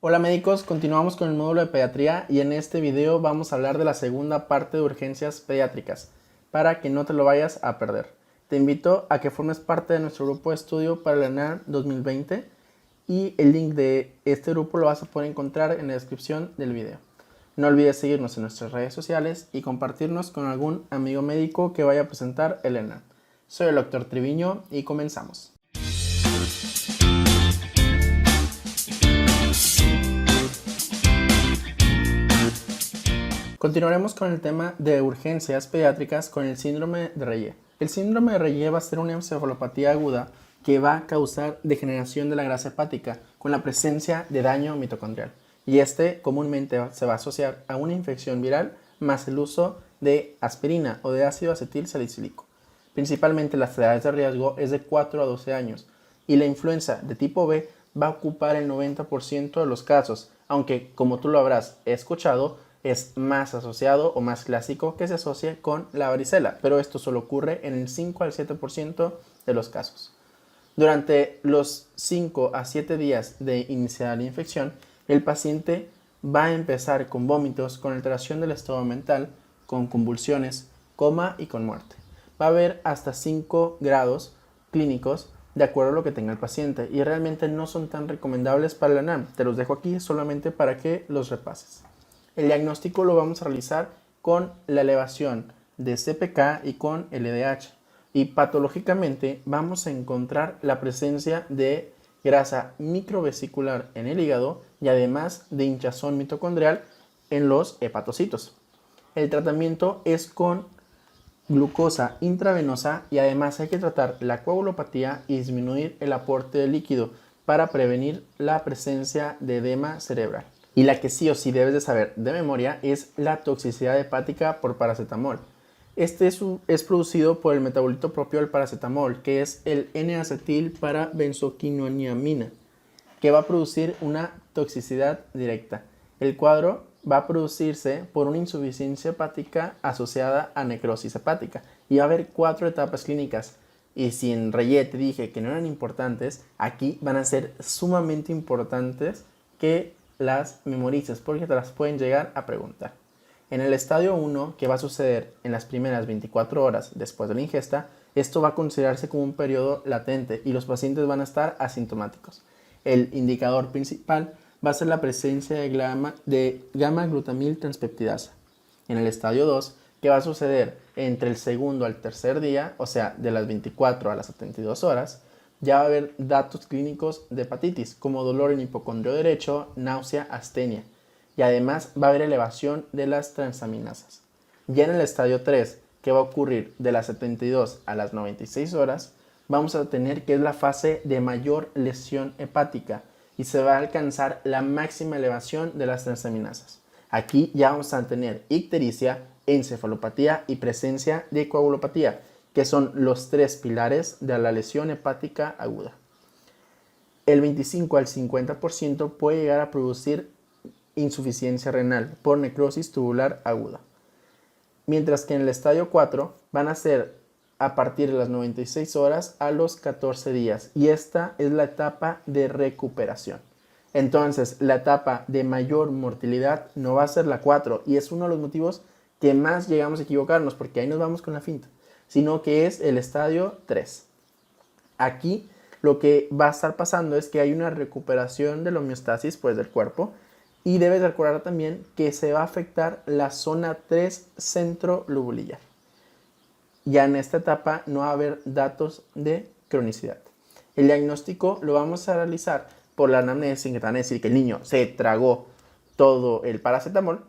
Hola médicos, continuamos con el módulo de pediatría y en este video vamos a hablar de la segunda parte de urgencias pediátricas para que no te lo vayas a perder. Te invito a que formes parte de nuestro grupo de estudio para el ENAR 2020 y el link de este grupo lo vas a poder encontrar en la descripción del video. No olvides seguirnos en nuestras redes sociales y compartirnos con algún amigo médico que vaya a presentar el ENAR. Soy el Dr. Triviño y comenzamos. Continuaremos con el tema de urgencias pediátricas con el síndrome de Reye. El síndrome de Reye va a ser una encefalopatía aguda que va a causar degeneración de la grasa hepática con la presencia de daño mitocondrial. Y este comúnmente se va a asociar a una infección viral más el uso de aspirina o de ácido acetil salicílico. Principalmente las edades de riesgo es de 4 a 12 años y la influenza de tipo B va a ocupar el 90% de los casos, aunque como tú lo habrás escuchado, es más asociado o más clásico que se asocie con la varicela, pero esto solo ocurre en el 5 al 7% de los casos. Durante los 5 a 7 días de iniciar la infección, el paciente va a empezar con vómitos, con alteración del estado mental, con convulsiones, coma y con muerte. Va a haber hasta 5 grados clínicos de acuerdo a lo que tenga el paciente y realmente no son tan recomendables para la ENAM. Te los dejo aquí solamente para que los repases. El diagnóstico lo vamos a realizar con la elevación de CPK y con LDH. Y patológicamente vamos a encontrar la presencia de grasa microvesicular en el hígado y además de hinchazón mitocondrial en los hepatocitos. El tratamiento es con glucosa intravenosa y además hay que tratar la coagulopatía y disminuir el aporte de líquido para prevenir la presencia de edema cerebral. Y la que sí o sí debes de saber de memoria es la toxicidad hepática por paracetamol. Este es producido por el metabolito propio del paracetamol, que es el N-acetil para benzoquinoniamina, que va a producir una toxicidad directa. El cuadro va a producirse por una insuficiencia hepática asociada a necrosis hepática y va a haber 4 etapas clínicas. Y si en Reye te dije que no eran importantes, aquí van a ser sumamente importantes que las memorices porque te las pueden llegar a preguntar. En el estadio 1, que va a suceder en las primeras 24 horas después de la ingesta, esto va a considerarse como un periodo latente y los pacientes van a estar asintomáticos. El indicador principal va a ser la presencia de gamma-glutamil transpeptidasa. En el estadio 2, que va a suceder entre el segundo al tercer día, o sea, de las 24 a las 72 horas, ya va a haber datos clínicos de hepatitis, como dolor en hipocondrio derecho, náusea, astenia. Y además va a haber elevación de las transaminasas. Ya en el estadio 3, que va a ocurrir de las 72 a las 96 horas, vamos a tener que es la fase de mayor lesión hepática y se va a alcanzar la máxima elevación de las transaminasas. Aquí ya vamos a tener ictericia, encefalopatía y presencia de coagulopatía, que son los 3 pilares de la lesión hepática aguda. El 25 al 50% puede llegar a producir insuficiencia renal por necrosis tubular aguda. Mientras que en el estadio 4 van a ser a partir de las 96 horas a los 14 días y esta es la etapa de recuperación. Entonces la etapa de mayor mortalidad no va a ser la 4 y es uno de los motivos que más llegamos a equivocarnos porque ahí nos vamos con la finta, sino que es el estadio 3. Aquí lo que va a estar pasando es que hay una recuperación de la homeostasis pues, del cuerpo y debes recordar también que se va a afectar la zona 3 centrolobulillar. Ya en esta etapa no va a haber datos de cronicidad. El diagnóstico lo vamos a realizar por la anamnesis, que te van a decir que el niño se tragó todo el paracetamol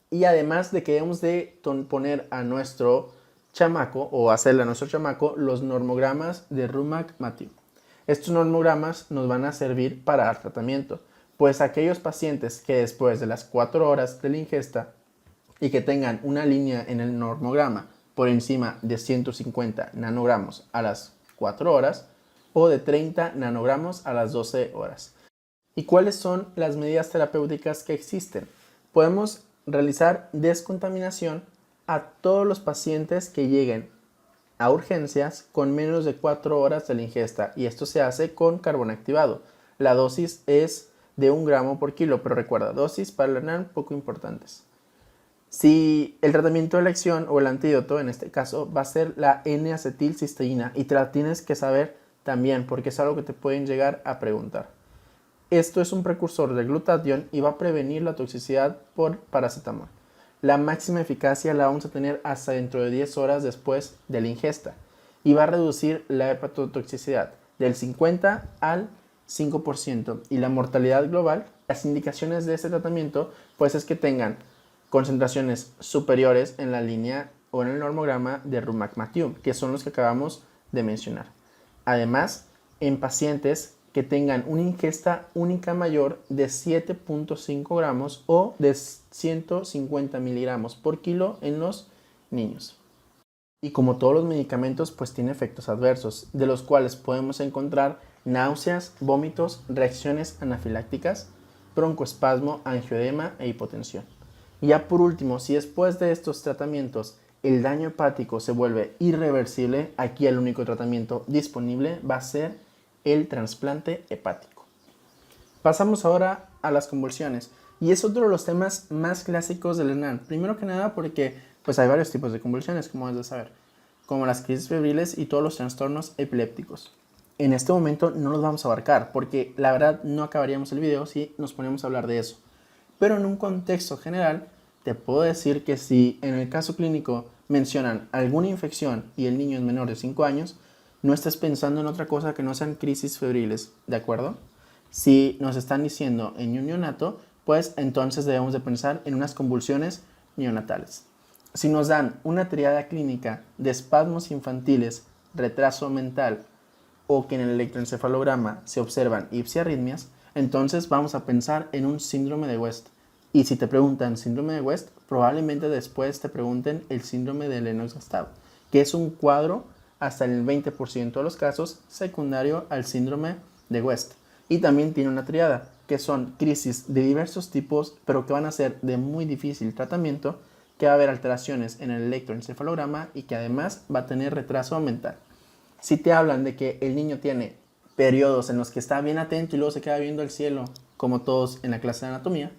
y además de que debemos de poner a nuestro chamaco o hacerle a nuestro chamaco los normogramas de Rumac-Mathieu. Estos normogramas nos van a servir para dar tratamiento, pues aquellos pacientes que después de las 4 horas de la ingesta y que tengan una línea en el normograma por encima de 150 nanogramos a las 4 horas o de 30 nanogramos a las 12 horas. ¿Y cuáles son las medidas terapéuticas que existen? Podemos realizar descontaminación a todos los pacientes que lleguen a urgencias con menos de 4 horas de la ingesta y esto se hace con carbón activado. La dosis es de 1 gramo por kilo, pero recuerda, dosis para el ERNAN poco importantes. Si el tratamiento de elección o el antídoto, en este caso, va a ser la N-acetilcisteína, y te la tienes que saber también porque es algo que te pueden llegar a preguntar. Esto es un precursor del glutatión y va a prevenir la toxicidad por paracetamol. La máxima eficacia la vamos a tener hasta dentro de 10 horas después de la ingesta y va a reducir la hepatotoxicidad del 50 al 5% y la mortalidad global. Las indicaciones de este tratamiento pues es que tengan concentraciones superiores en la línea o en el normograma de Rumacmatium, que son los que acabamos de mencionar. Además, en pacientes que tengan una ingesta única mayor de 7.5 gramos o de 150 miligramos por kilo en los niños. Y como todos los medicamentos, pues tiene efectos adversos, de los cuales podemos encontrar náuseas, vómitos, reacciones anafilácticas, broncoespasmo, angioedema e hipotensión. Y ya por último, si después de estos tratamientos el daño hepático se vuelve irreversible, aquí el único tratamiento disponible va a ser el trasplante hepático. Pasamos ahora a las convulsiones y es otro de los temas más clásicos del ERNAN. Primero que nada porque pues hay varios tipos de convulsiones, como debes de saber, como las crisis febriles y todos los trastornos epilépticos. En este momento no los vamos a abarcar porque la verdad no acabaríamos el video si nos ponemos a hablar de eso. Pero en un contexto general te puedo decir que si en el caso clínico mencionan alguna infección y el niño es menor de 5 años, no estés pensando en otra cosa que no sean crisis febriles, ¿de acuerdo? Si nos están diciendo en un neonato, pues entonces debemos de pensar en unas convulsiones neonatales. Si nos dan una triada clínica de espasmos infantiles, retraso mental o que en el electroencefalograma se observan ipsiarritmias, entonces vamos a pensar en un síndrome de West. Y si te preguntan síndrome de West, probablemente después te pregunten el síndrome de Lennox-Gastaut, que es un cuadro hasta el 20% de los casos secundario al síndrome de West. Y también tiene una triada, que son crisis de diversos tipos, pero que van a ser de muy difícil tratamiento, que va a haber alteraciones en el electroencefalograma y que además va a tener retraso mental. Si te hablan de que el niño tiene periodos en los que está bien atento y luego se queda viendo el cielo, como todos en la clase de anatomía,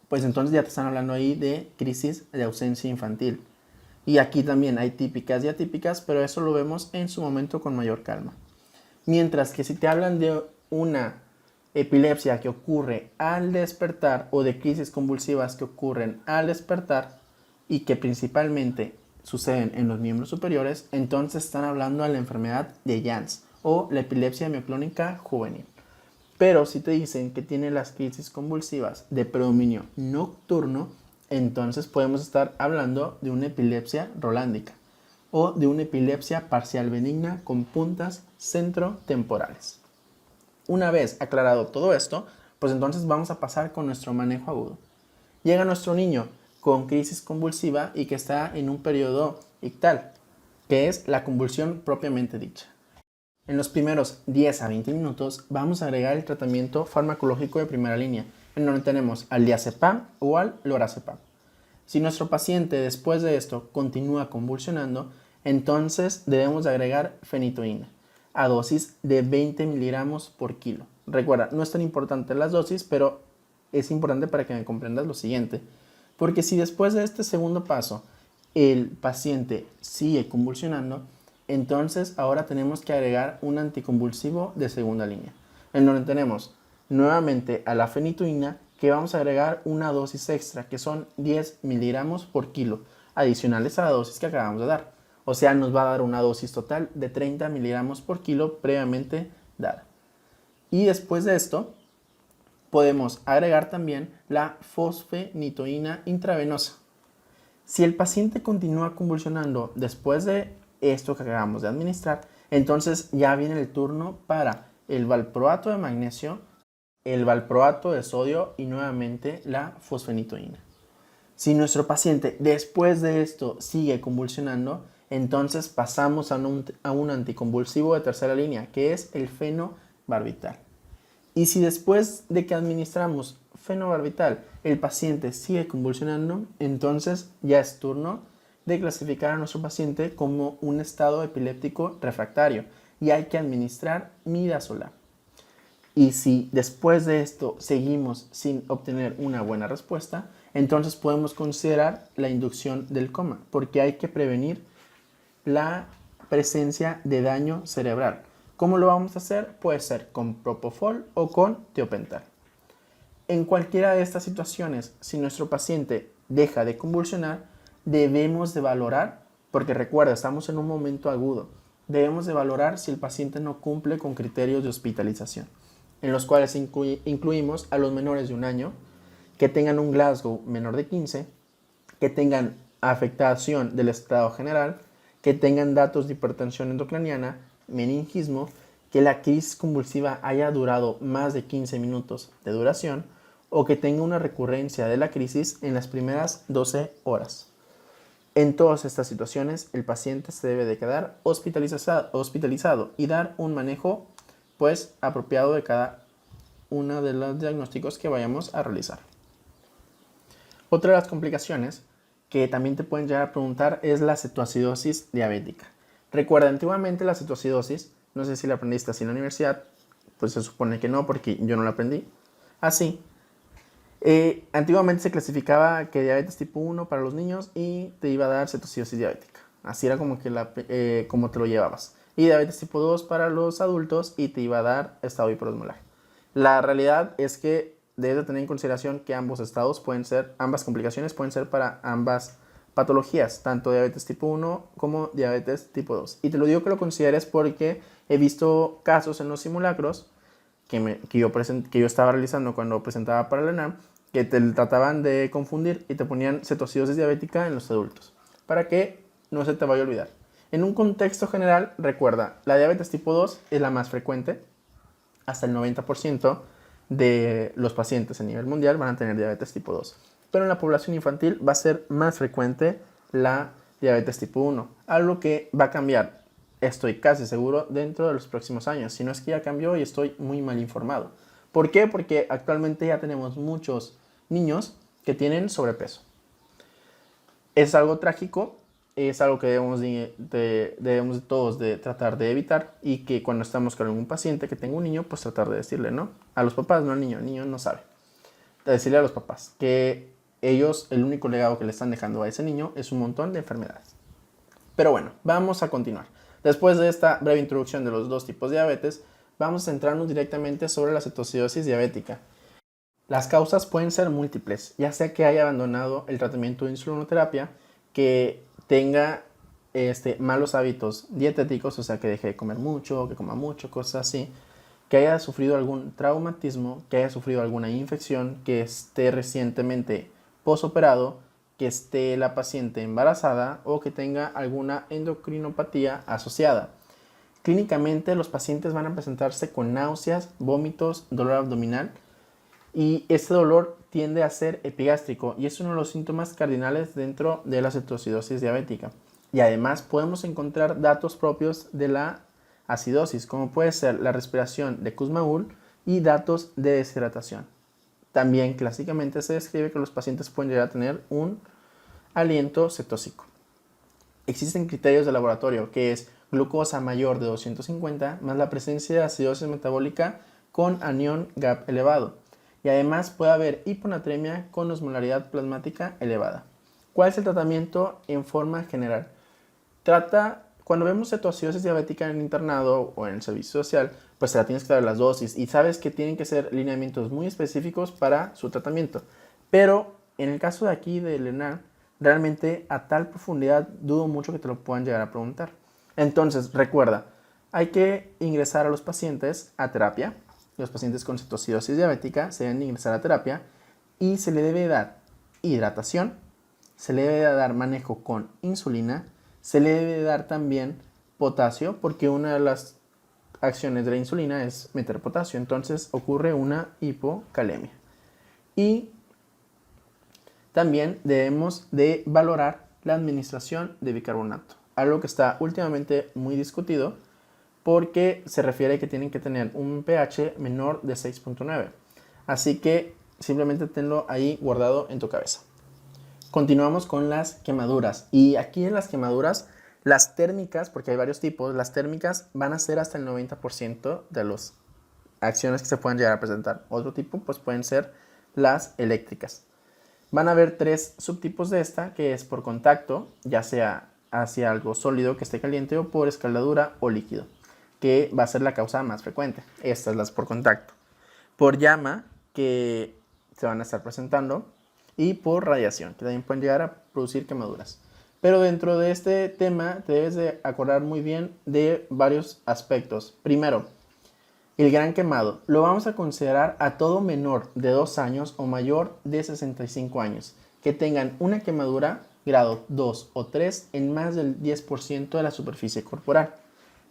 pues entonces ya te están hablando ahí de crisis de ausencia infantil. Y aquí también hay típicas y atípicas, pero eso lo vemos en su momento con mayor calma. Mientras que si te hablan de una epilepsia que ocurre al despertar o de crisis convulsivas que ocurren al despertar y que principalmente suceden en los miembros superiores, entonces están hablando de la enfermedad de Jans o la epilepsia mioclónica juvenil. Pero si te dicen que tiene las crisis convulsivas de predominio nocturno, entonces podemos estar hablando de una epilepsia rolándica o de una epilepsia parcial benigna con puntas centrotemporales. Una vez aclarado todo esto, pues entonces vamos a pasar con nuestro manejo agudo. Llega nuestro niño con crisis convulsiva y que está en un periodo ictal, que es la convulsión propiamente dicha. En los primeros 10 a 20 minutos vamos a agregar el tratamiento farmacológico de primera línea, en donde tenemos al diazepam o al lorazepam. Si nuestro paciente después de esto continúa convulsionando, entonces debemos de agregar fenitoína a dosis de 20 miligramos por kilo. Recuerda, no es tan importante las dosis, pero es importante para que me comprendas lo siguiente, porque si después de este segundo paso el paciente sigue convulsionando, entonces ahora tenemos que agregar un anticonvulsivo de segunda línea, en donde tenemos nuevamente a la fenitoína, que vamos a agregar una dosis extra, que son 10 miligramos por kilo, adicionales a la dosis que acabamos de dar. O sea, nos va a dar una dosis total de 30 miligramos por kilo previamente dada. Y después de esto, podemos agregar también la fosfenitoína intravenosa. Si el paciente continúa convulsionando después de esto que acabamos de administrar, entonces ya viene el turno para el valproato de magnesio, el valproato de sodio y nuevamente la fosfenitoína. Si nuestro paciente después de esto sigue convulsionando, entonces pasamos a un anticonvulsivo de tercera línea, que es el fenobarbital. Y si después de que administramos fenobarbital el paciente sigue convulsionando, entonces ya es turno de clasificar a nuestro paciente como un estado epiléptico refractario y hay que administrar midazolam. Y si después de esto seguimos sin obtener una buena respuesta, entonces podemos considerar la inducción del coma, porque hay que prevenir la presencia de daño cerebral. ¿Cómo lo vamos a hacer? Puede ser con propofol o con tiopental. En cualquiera de estas situaciones, si nuestro paciente deja de convulsionar, debemos de valorar, porque recuerda, estamos en un momento agudo, debemos de valorar si el paciente no cumple con criterios de hospitalización, en los cuales incluimos a los menores de 1 año, que tengan un Glasgow menor de 15, que tengan afectación del estado general, que tengan datos de hipertensión endocraniana, meningismo, que la crisis convulsiva haya durado más de 15 minutos de duración o que tenga una recurrencia de la crisis en las primeras 12 horas. En todas estas situaciones, el paciente se debe de quedar hospitalizado y dar un manejo pues apropiado de cada uno de los diagnósticos que vayamos a realizar. Otra de las complicaciones que también te pueden llegar a preguntar es la cetoacidosis diabética. Recuerda, antiguamente la cetoacidosis, no sé si la aprendiste así en la universidad, pues se supone que no, porque yo no la aprendí así. Antiguamente se clasificaba que diabetes tipo 1 para los niños y te iba a dar cetoacidosis diabética. Así era como como te lo llevabas. Y diabetes tipo 2 para los adultos y te iba a dar estado hiperosmolar. La realidad es que debes de tener en consideración que ambas complicaciones pueden ser para ambas patologías, tanto diabetes tipo 1 como diabetes tipo 2. Y te lo digo que lo consideres porque he visto casos en los simulacros que yo estaba realizando cuando presentaba para la ENAM, que te trataban de confundir y te ponían cetoacidosis diabética en los adultos, para que no se te vaya a olvidar. En un contexto general, recuerda, la diabetes tipo 2 es la más frecuente, hasta el 90% de los pacientes a nivel mundial van a tener diabetes tipo 2. Pero en la población infantil va a ser más frecuente la diabetes tipo 1, algo que va a cambiar, estoy casi seguro, dentro de los próximos años. Si no es que ya cambió y estoy muy mal informado. ¿Por qué? Porque actualmente ya tenemos muchos niños que tienen sobrepeso. Es algo trágico, es algo que debemos todos de tratar de evitar y que cuando estamos con algún paciente que tenga un niño, pues tratar de decirle, ¿no? A los papás, no al niño, el niño no sabe. Decirle a los papás que ellos, el único legado que le están dejando a ese niño es un montón de enfermedades. Pero bueno, vamos a continuar. Después de esta breve introducción de los dos tipos de diabetes, vamos a centrarnos directamente sobre la cetoacidosis diabética. Las causas pueden ser múltiples, ya sea que haya abandonado el tratamiento de insulinoterapia, que tenga malos hábitos dietéticos, o sea, que deje de comer mucho, que coma mucho, cosas así, que haya sufrido algún traumatismo, que haya sufrido alguna infección, que esté recientemente posoperado, que esté la paciente embarazada o que tenga alguna endocrinopatía asociada. Clínicamente, los pacientes van a presentarse con náuseas, vómitos, dolor abdominal y este dolor tiende a ser epigástrico y es uno de los síntomas cardinales dentro de la cetoacidosis diabética. Y además podemos encontrar datos propios de la acidosis, como puede ser la respiración de Kussmaul y datos de deshidratación. También clásicamente se describe que los pacientes pueden llegar a tener un aliento cetósico. Existen criterios de laboratorio que es glucosa mayor de 250 más la presencia de acidosis metabólica con anión GAP elevado. Y además puede haber hiponatremia con osmolaridad plasmática elevada. ¿Cuál es el tratamiento en forma general? Cuando vemos cetoacidosis diabética en el internado o en el servicio social, pues se la tienes que dar las dosis y sabes que tienen que ser lineamientos muy específicos para su tratamiento. Pero en el caso de aquí de ENAM, realmente a tal profundidad dudo mucho que te lo puedan llegar a preguntar. Entonces, recuerda, hay que ingresar a los pacientes a terapia. Los pacientes con cetoacidosis diabética se deben ingresar a terapia y se le debe dar hidratación, se le debe dar manejo con insulina, se le debe dar también potasio, porque una de las acciones de la insulina es meter potasio, entonces ocurre una hipocalemia. Y también debemos de valorar la administración de bicarbonato, algo que está últimamente muy discutido porque se refiere a que tienen que tener un pH menor de 6.9. Así que simplemente tenlo ahí guardado en tu cabeza. Continuamos con las quemaduras. Y aquí en las quemaduras, las térmicas, porque hay varios tipos, las térmicas van a ser hasta el 90% de los acciones que se pueden llegar a presentar. Otro tipo pues pueden ser las eléctricas. Van a haber 3 subtipos de esta, que es por contacto, ya sea hacia algo sólido que esté caliente, o por escaldadura o líquido, que va a ser la causa más frecuente. Estas las por contacto. Por llama, que se van a estar presentando, y por radiación, que también pueden llegar a producir quemaduras. Pero dentro de este tema te debes de acordar muy bien de varios aspectos. Primero, el gran quemado. Lo vamos a considerar a todo menor de 2 años o mayor de 65 años que tengan una quemadura grado 2 o 3 en más del 10% de la superficie corporal.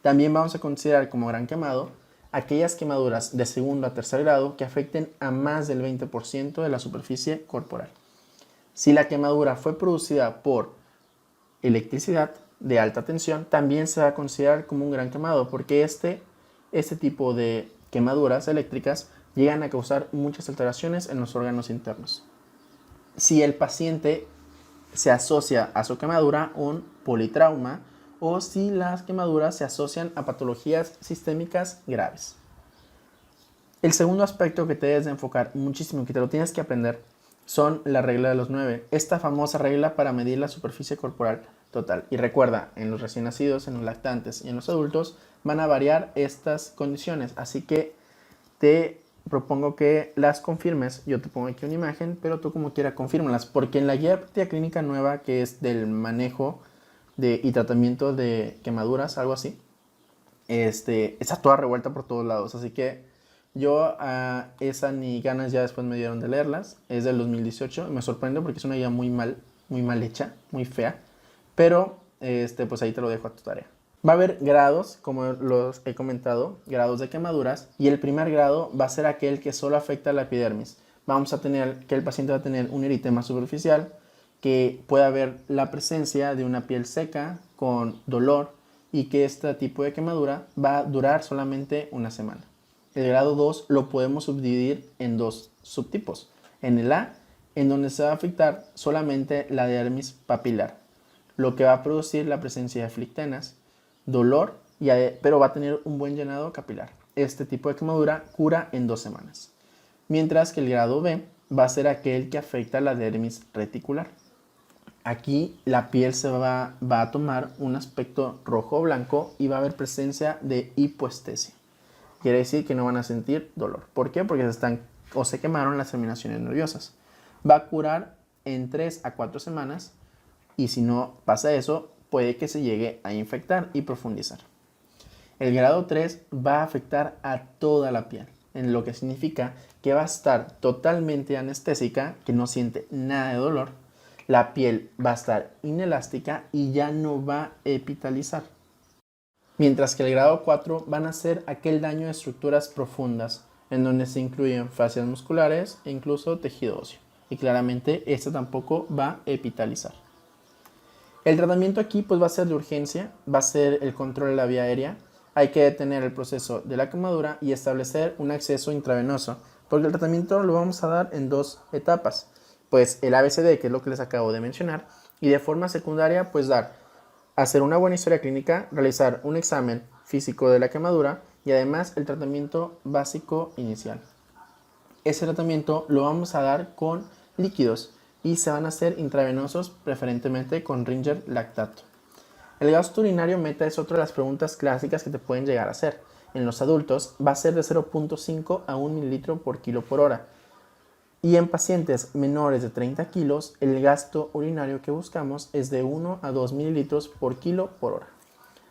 También vamos a considerar como gran quemado aquellas quemaduras de segundo a tercer grado que afecten a más del 20% de la superficie corporal. Si la quemadura fue producida por electricidad de alta tensión, también se va a considerar como un gran quemado, porque este tipo de quemaduras eléctricas llegan a causar muchas alteraciones en los órganos internos. Si el paciente se asocia a su quemadura un politrauma, o si las quemaduras se asocian a patologías sistémicas graves. El segundo aspecto que te debes de enfocar muchísimo, que te lo tienes que aprender, son la regla de los 9, esta famosa regla para medir la superficie corporal total. Y recuerda, en los recién nacidos, en los lactantes y en los adultos van a variar estas condiciones, así que te propongo que las confirmes. Yo te pongo aquí una imagen, pero tú como quiera confírmalas, porque en la guía de práctica clínica nueva, que es del manejo y tratamiento de quemaduras, algo así, está toda revuelta por todos lados, así que yo esa ni ganas ya después me dieron de leerlas. Es del 2018 y me sorprende porque es una guía muy mal hecha, muy fea, pero pues ahí te lo dejo a tu tarea. Va a haber grados, como los he comentado, grados de quemaduras, y el primer grado va a ser aquel que solo afecta a la epidermis. Vamos a tener que el paciente va a tener un eritema superficial, que puede haber la presencia de una piel seca con dolor, y que este tipo de quemadura va a durar solamente una semana. El grado 2 lo podemos subdividir en 2 subtipos. En el A, en donde se va a afectar solamente la dermis papilar, lo que va a producir la presencia de flictenas, dolor, pero va a tener un buen llenado capilar. Este tipo de quemadura cura en 2 semanas. Mientras que el grado B va a ser aquel que afecta la dermis reticular. Aquí la piel se va a tomar un aspecto rojo o blanco y va a haber presencia de hipoestesia. Quiere decir que no van a sentir dolor. ¿Por qué? Porque se quemaron las terminaciones nerviosas. Va a curar en 3 a 4 semanas, y si no pasa eso, puede que se llegue a infectar y profundizar. El grado 3 va a afectar a toda la piel, en lo que significa que va a estar totalmente anestésica, que no siente nada de dolor. La piel va a estar inelástica y ya no va a epitalizar. Mientras que el grado 4 van a ser aquel daño de estructuras profundas, en donde se incluyen fascias musculares e incluso tejido óseo. Y claramente este tampoco va a epitalizar. El tratamiento aquí pues va a ser de urgencia, va a ser el control de la vía aérea. Hay que detener el proceso de la quemadura y establecer un acceso intravenoso, porque el tratamiento lo vamos a dar en 2 etapas. Pues el ABCD, que es lo que les acabo de mencionar, y de forma secundaria pues hacer una buena historia clínica, realizar un examen físico de la quemadura y además el tratamiento básico inicial. Ese tratamiento lo vamos a dar con líquidos y se van a hacer intravenosos, preferentemente con Ringer lactato. El gasto urinario meta es otra de las preguntas clásicas que te pueden llegar a hacer. En los adultos va a ser de 0.5 a 1 mililitro por kilo por hora. Y en pacientes menores de 30 kilos, el gasto urinario que buscamos es de 1 a 2 mililitros por kilo por hora.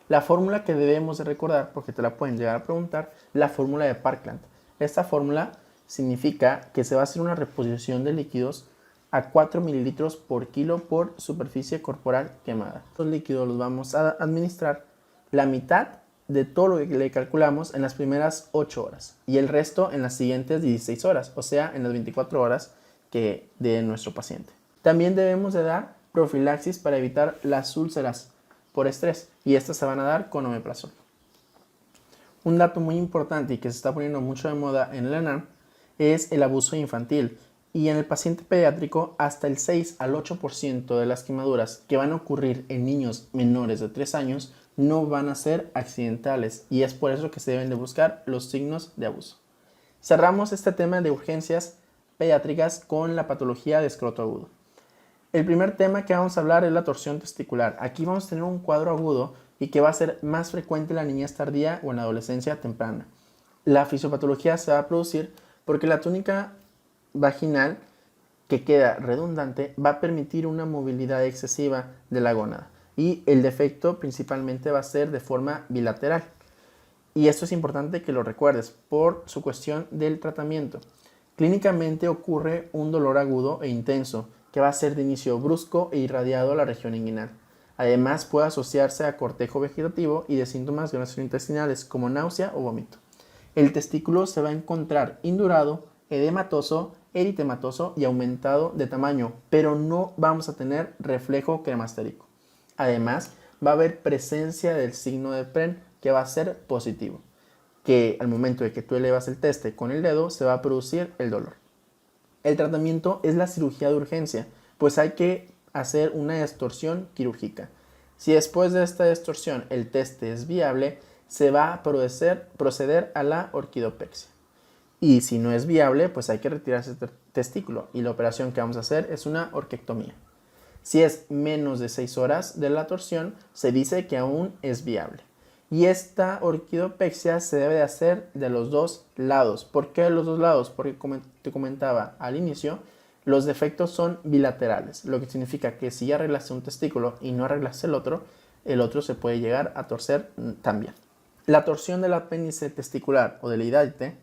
La fórmula que debemos de recordar, porque te la pueden llegar a preguntar, la fórmula de Parkland. Esta fórmula significa que se va a hacer una reposición de líquidos a 4 mililitros por kilo por superficie corporal quemada. Estos líquidos los vamos a administrar la mitad de todo lo que le calculamos en las primeras 8 horas y el resto en las siguientes 16 horas, o sea, en las 24 horas que de nuestro paciente. También debemos de dar profilaxis para evitar las úlceras por estrés, y estas se van a dar con omeprazol. Un dato muy importante y que se está poniendo mucho de moda en el ENAM es el abuso infantil, y en el paciente pediátrico hasta el 6 al 8% de las quemaduras que van a ocurrir en niños menores de 3 años no van a ser accidentales, y es por eso que se deben de buscar los signos de abuso. Cerramos este tema de urgencias pediátricas con la patología de escroto agudo. El primer tema que vamos a hablar es la torsión testicular. Aquí vamos a tener un cuadro agudo y que va a ser más frecuente en la niñez tardía o en la adolescencia temprana. La fisiopatología se va a producir porque la túnica vaginal que queda redundante va a permitir una movilidad excesiva de la gónada y el defecto principalmente va a ser de forma bilateral. Y esto es importante que lo recuerdes por su cuestión del tratamiento. Clínicamente ocurre un dolor agudo e intenso que va a ser de inicio brusco e irradiado a la región inguinal. Además puede asociarse a cortejo vegetativo y de síntomas gastrointestinales como náusea o vómito. El testículo se va a encontrar indurado, edematoso, eritematoso y aumentado de tamaño, pero no vamos a tener reflejo cremastérico. Además, va a haber presencia del signo de Pren que va a ser positivo, que al momento de que tú elevas el teste con el dedo se va a producir el dolor. El tratamiento es la cirugía de urgencia, pues hay que hacer una extorsión quirúrgica. Si después de esta extorsión el teste es viable, se va a proceder a la orquidopexia. Y si no es viable, pues hay que retirar ese testículo y la operación que vamos a hacer es una orquiectomía. Si es menos de 6 horas de la torsión, se dice que aún es viable. Y esta orquidopexia se debe de hacer de los dos lados. ¿Por qué de los dos lados? Porque como te comentaba al inicio, los defectos son bilaterales, lo que significa que si ya arreglaste un testículo y no arreglaste el otro se puede llegar a torcer también. La torsión del apéndice testicular o del hidradite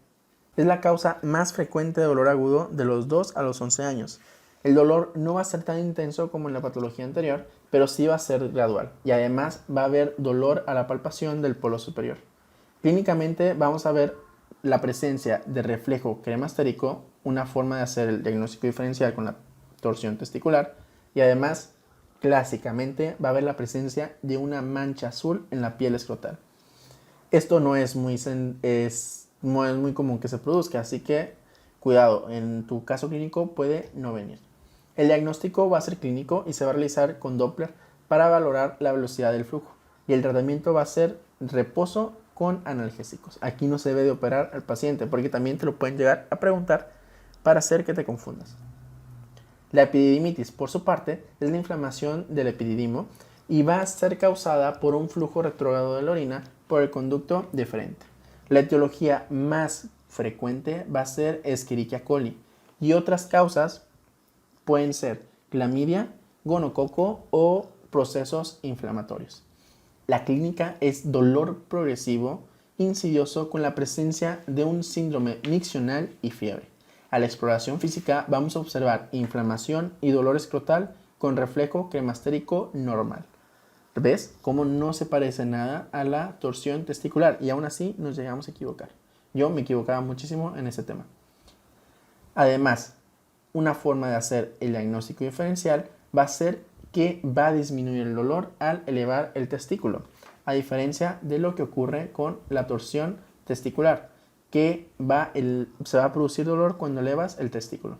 es la causa más frecuente de dolor agudo de los 2 a los 11 años. El dolor no va a ser tan intenso como en la patología anterior, pero sí va a ser gradual y además va a haber dolor a la palpación del polo superior. Clínicamente vamos a ver la presencia de reflejo cremastérico, una forma de hacer el diagnóstico diferencial con la torsión testicular, y además clásicamente va a haber la presencia de una mancha azul en la piel escrotal. Esto no es muy común que se produzca, así que cuidado, en tu caso clínico puede no venir. El diagnóstico va a ser clínico y se va a realizar con Doppler para valorar la velocidad del flujo. Y el tratamiento va a ser reposo con analgésicos. Aquí no se debe de operar al paciente porque también te lo pueden llegar a preguntar para hacer que te confundas. La epididimitis, por su parte, es la inflamación del epididimo y va a ser causada por un flujo retrógrado de la orina por el conducto deferente. La etiología más frecuente va a ser Escherichia coli y otras causas pueden ser clamidia, gonococo o procesos inflamatorios. La clínica es dolor progresivo insidioso con la presencia de un síndrome miccional y fiebre. A la exploración física vamos a observar inflamación y dolor escrotal con reflejo cremastérico normal. ¿Ves cómo no se parece nada a la torsión testicular? Y aún así nos llegamos a equivocar. Yo me equivocaba muchísimo en ese tema. Además, una forma de hacer el diagnóstico diferencial va a ser que va a disminuir el dolor al elevar el testículo, a diferencia de lo que ocurre con la torsión testicular, que se va a producir dolor cuando elevas el testículo.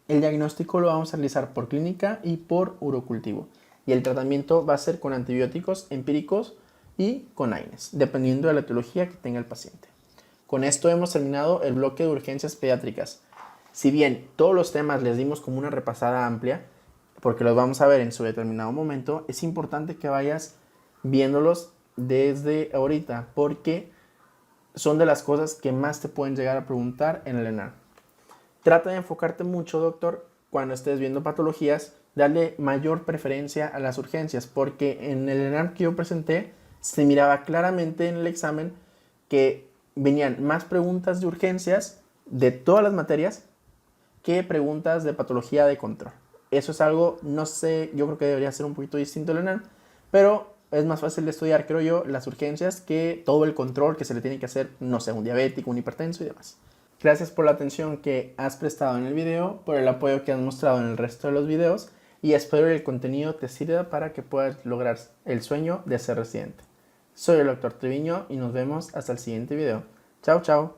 El diagnóstico lo vamos a realizar por clínica y por urocultivo, y el tratamiento va a ser con antibióticos empíricos y con AINES, dependiendo de la etiología que tenga el paciente. Con esto hemos terminado el bloque de urgencias pediátricas. Si bien todos los temas les dimos como una repasada amplia, porque los vamos a ver en su determinado momento, es importante que vayas viéndolos desde ahorita, porque son de las cosas que más te pueden llegar a preguntar en el ENAR. Trata de enfocarte mucho, doctor, cuando estés viendo patologías, darle mayor preferencia a las urgencias, porque en el ENAR que yo presenté, se miraba claramente en el examen que venían más preguntas de urgencias de todas las materias que preguntas de patología de control. Eso es algo, no sé, yo creo que debería ser un poquito distinto el ENAR, pero es más fácil de estudiar, creo yo, las urgencias que todo el control que se le tiene que hacer, no sé, un diabético, un hipertenso y demás. Gracias por la atención que has prestado en el video, por el apoyo que has mostrado en el resto de los videos y espero que el contenido te sirva para que puedas lograr el sueño de ser residente. Soy el Dr. Treviño y nos vemos hasta el siguiente video. Chao, chao.